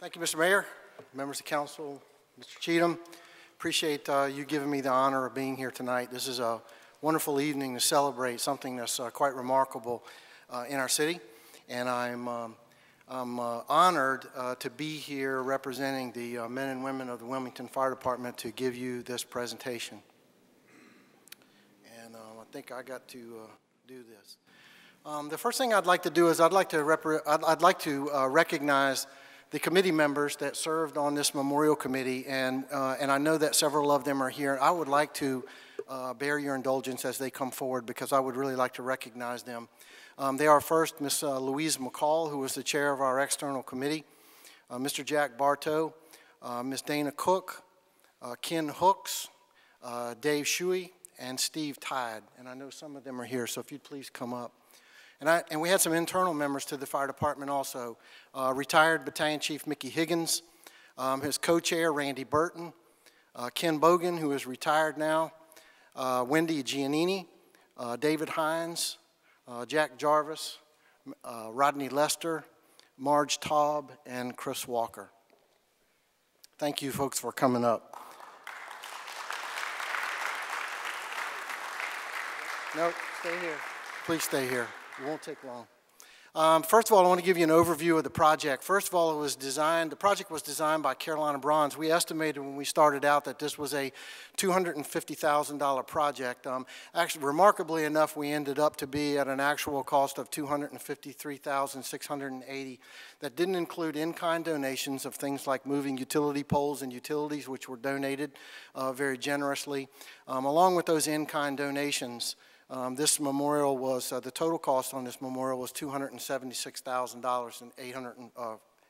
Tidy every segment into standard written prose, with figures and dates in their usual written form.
Thank you, Mr. Mayor, members of council, Mr. Cheatham. Appreciate you giving me the honor of being here tonight. This is a wonderful evening to celebrate something that's quite remarkable in our city, and I'm honored to be here representing the men and women of the Wilmington Fire Department to give you this presentation. And I think I got to do this. The first thing I'd like to do is I'd like to recognize the committee members that served on this memorial committee, and I know that several of them are here. I would like to bear your indulgence as they come forward because I would really like to recognize them. They are first Ms. Louise McCall, who was the chair of our external committee, Mr. Jack Bartow, Ms. Dana Cook, Ken Hooks, Dave Shuey, and Steve Tide. And I know some of them are here, so if you'd please come up. And we had some internal members to the fire department also. Retired Battalion Chief Mickey Higgins, his co-chair Randy Burton, Ken Bogan, who is retired now, Wendy Giannini, David Hines, Jack Jarvis, Rodney Lester, Marge Taub, and Chris Walker. Thank you folks for coming up. No, stay here. Please stay here. It won't take long. First of all, I want to give you an overview of the project. First of all, the project was designed by Carolina Bronze. We estimated when we started out that this was a $250,000 project. Actually, remarkably enough, we ended up to be at an actual cost of $253,680. That didn't include in-kind donations of things like moving utility poles and utilities, which were donated very generously. Along with those in-kind donations, this memorial was, the total cost on this memorial was $276,000 and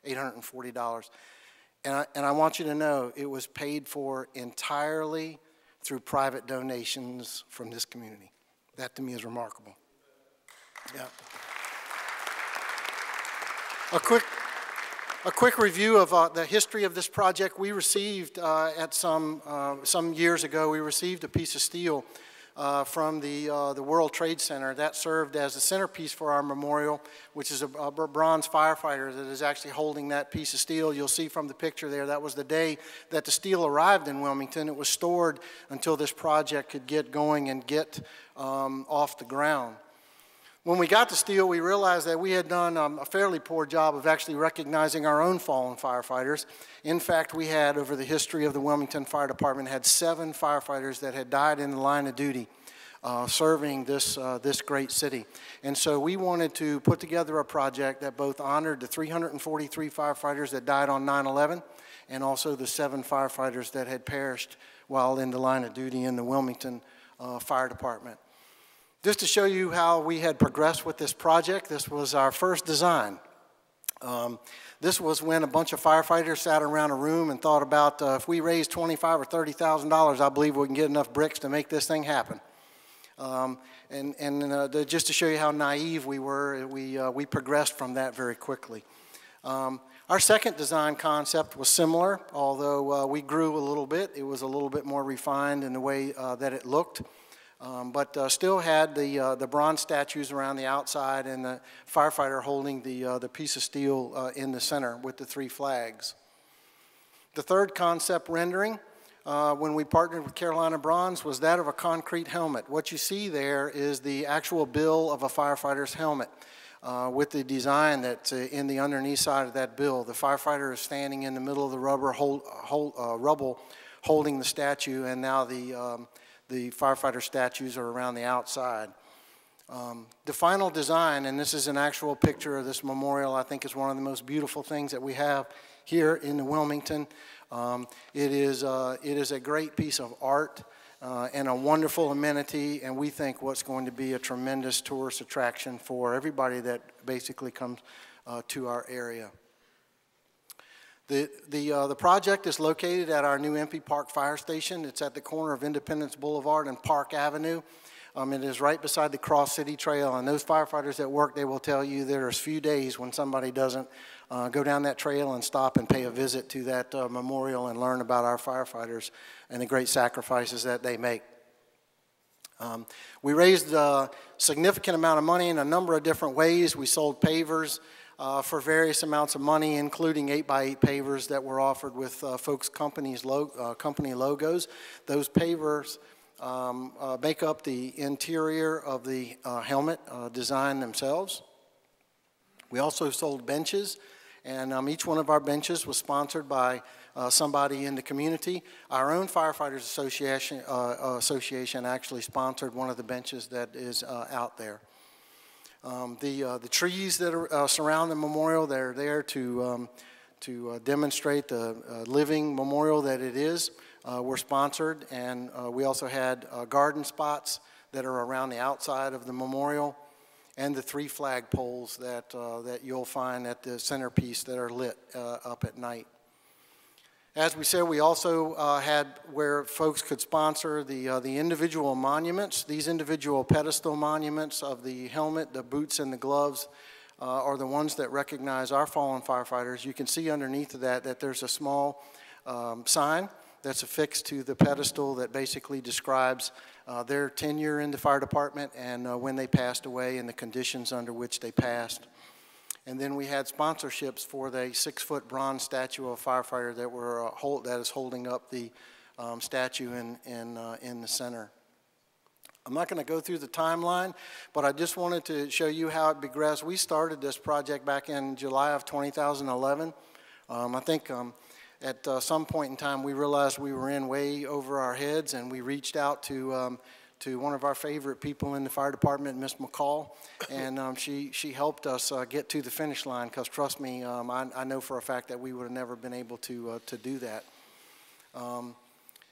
$840. And I want you to know it was paid for entirely through private donations from this community. That to me is remarkable. Yeah. A quick review of the history of this project. We received at some years ago, we received a piece of steel from the World Trade Center. That served as a centerpiece for our memorial, which is a bronze firefighter that is actually holding that piece of steel. You'll see from the picture there, that was the day that the steel arrived in Wilmington. It was stored until this project could get going and get off the ground. When we got the steel, we realized that we had done a fairly poor job of actually recognizing our own fallen firefighters. In fact, we had, over the history of the Wilmington Fire Department, had 7 firefighters that had died in the line of duty serving this great city. And so we wanted to put together a project that both honored the 343 firefighters that died on 9/11 and also the 7 firefighters that had perished while in the line of duty in the Wilmington Fire Department. Just to show you how we had progressed with this project, this was our first design. This was when a bunch of firefighters sat around a room and thought about if we raise $25,000 or $30,000, I believe we can get enough bricks to make this thing happen. Just to show you how naive we were, we progressed from that very quickly. Our second design concept was similar, although we grew a little bit. It was a little bit more refined in the way that it looked. But still had the bronze statues around the outside and the firefighter holding the piece of steel in the center with the 3 flags. The third concept rendering, when we partnered with Carolina Bronze, was that of a concrete helmet. What you see there is the actual bill of a firefighter's helmet with the design that's in the underneath side of that bill. The firefighter is standing in the middle of the rubble holding the statue, and now the firefighter statues are around the outside. The final design, and this is an actual picture of this memorial, I think is one of the most beautiful things that we have here in Wilmington. It is a great piece of art and a wonderful amenity, and we think what's going to be a tremendous tourist attraction for everybody that basically comes to our area. The project is located at our new Impey Park Fire Station. It's at the corner of Independence Boulevard and Park Avenue. It is right beside the Cross City Trail, and those firefighters that work, they will tell you there's few days when somebody doesn't go down that trail and stop and pay a visit to that memorial and learn about our firefighters and the great sacrifices that they make. We raised a significant amount of money in a number of different ways. We sold pavers. for various amounts of money, including 8x8 pavers that were offered with folks' company logos. Those pavers make up the interior of the helmet design themselves. We also sold benches, and each one of our benches was sponsored by somebody in the community. Our own Firefighters Association actually sponsored one of the benches that is out there. The trees that surround the memorial, they're there to demonstrate the living memorial that it is, were sponsored, and we also had garden spots that are around the outside of the memorial, and the 3 flag poles that you'll find at the centerpiece that are lit up at night. As we said, we also had where folks could sponsor the individual monuments. These individual pedestal monuments of the helmet, the boots, and the gloves are the ones that recognize our fallen firefighters. You can see underneath of that there's a small sign that's affixed to the pedestal that basically describes their tenure in the fire department and when they passed away and the conditions under which they passed. And then we had sponsorships for the 6-foot bronze statue of a firefighter that is holding up the statue in the center. I'm not going to go through the timeline, but I just wanted to show you how it progressed. We started this project back in July of 2011. I think at some point in time we realized we were in way over our heads, and we reached out to one of our favorite people in the fire department, Miss McCall, and she helped us get to the finish line, because trust me, I know for a fact that we would have never been able to do that.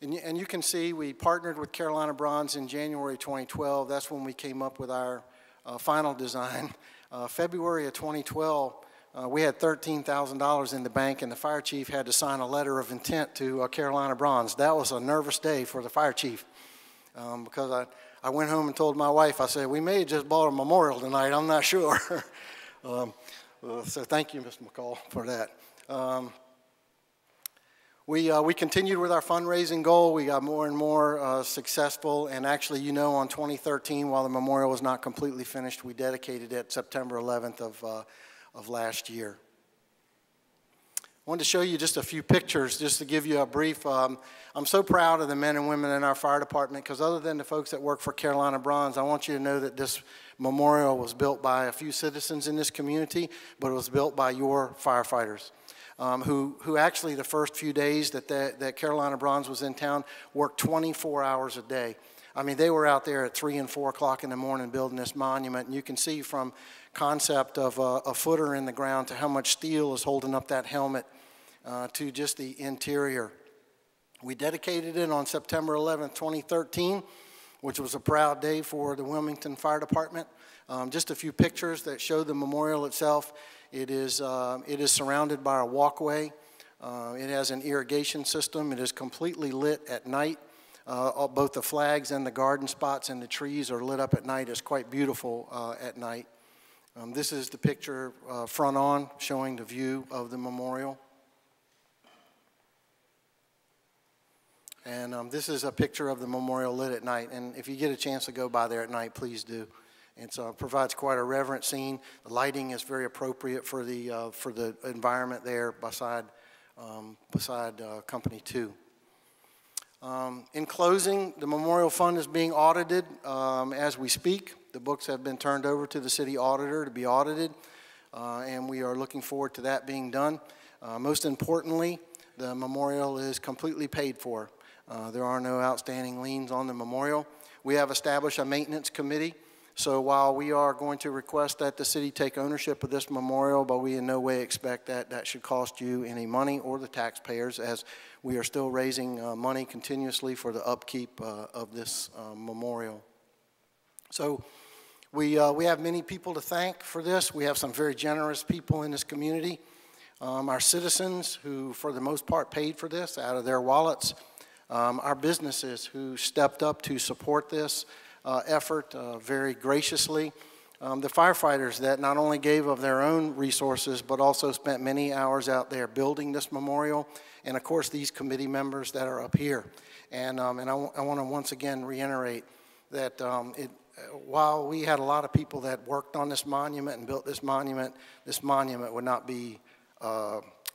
And you can see we partnered with Carolina Bronze in January 2012. That's when we came up with our final design. February of 2012, we had $13,000 in the bank, and the fire chief had to sign a letter of intent to Carolina Bronze. That was a nervous day for the fire chief. Because I went home and told my wife, I said, we may have just bought a memorial tonight, I'm not sure. So thank you, Ms. McCall, for that. We continued with our fundraising goal. We got more and more successful, and actually, you know, on 2013, while the memorial was not completely finished, we dedicated it September 11th of last year. I wanted to show you just a few pictures just to give you a brief. I'm so proud of the men and women in our fire department, because other than the folks that work for Carolina Bronze, I want you to know that this memorial was built by a few citizens in this community, but it was built by your firefighters, who actually the first few days that Carolina Bronze was in town worked 24 hours a day. I mean, they were out there at 3 and 4 o'clock in the morning building this monument, and you can see from concept of a footer in the ground to how much steel is holding up that helmet to just the interior. We dedicated it on September 11th, 2013, which was a proud day for the Wilmington Fire Department. Just a few pictures that show the memorial itself. It is surrounded by a walkway. It has an irrigation system. It is completely lit at night. Both the flags and the garden spots and the trees are lit up at night. It's quite beautiful at night. This is the picture front on, showing the view of the memorial. And this is a picture of the memorial lit at night. And if you get a chance to go by there at night, please do. It provides quite a reverent scene. The lighting is very appropriate for the environment there beside Company 2. In closing, the Memorial Fund is being audited as we speak. The books have been turned over to the city auditor to be audited, and we are looking forward to that being done. Most importantly, the memorial is completely paid for. There are no outstanding liens on the memorial. We have established a maintenance committee, so while we are going to request that the city take ownership of this memorial, but we in no way expect that that should cost you any money or the taxpayers, as we are still raising money continuously for the upkeep of this memorial. So we have many people to thank for this. We have some very generous people in this community. Our citizens, who for the most part paid for this out of their wallets. Our businesses who stepped up to support this effort very graciously. The firefighters that not only gave of their own resources, but also spent many hours out there building this memorial. And of course, these committee members that are up here. And I want to once again reiterate that while we had a lot of people that worked on this monument and built this monument would not be,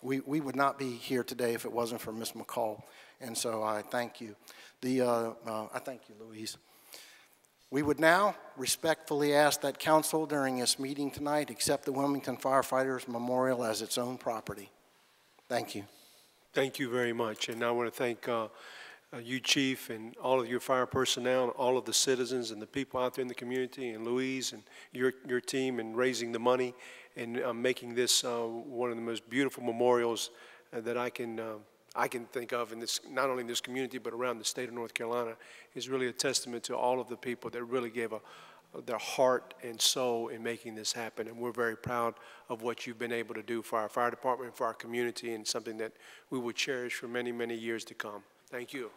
we would not be here today if it wasn't for Ms. McCall. And so I thank you. I thank you, Louise. We would now respectfully ask that council during this meeting tonight accept the Wilmington Firefighters Memorial as its own property. Thank you. Thank you very much. And I want to thank you, Chief, and all of your fire personnel, and all of the citizens and the people out there in the community, and Louise and your team in raising the money and making this one of the most beautiful memorials that I can think of in this, not only in this community but around the state of North Carolina. Is really a testament to all of the people that really gave their heart and soul in making this happen, and we're very proud of what you've been able to do for our fire department and for our community, and something that we will cherish for many, many years to come. Thank you.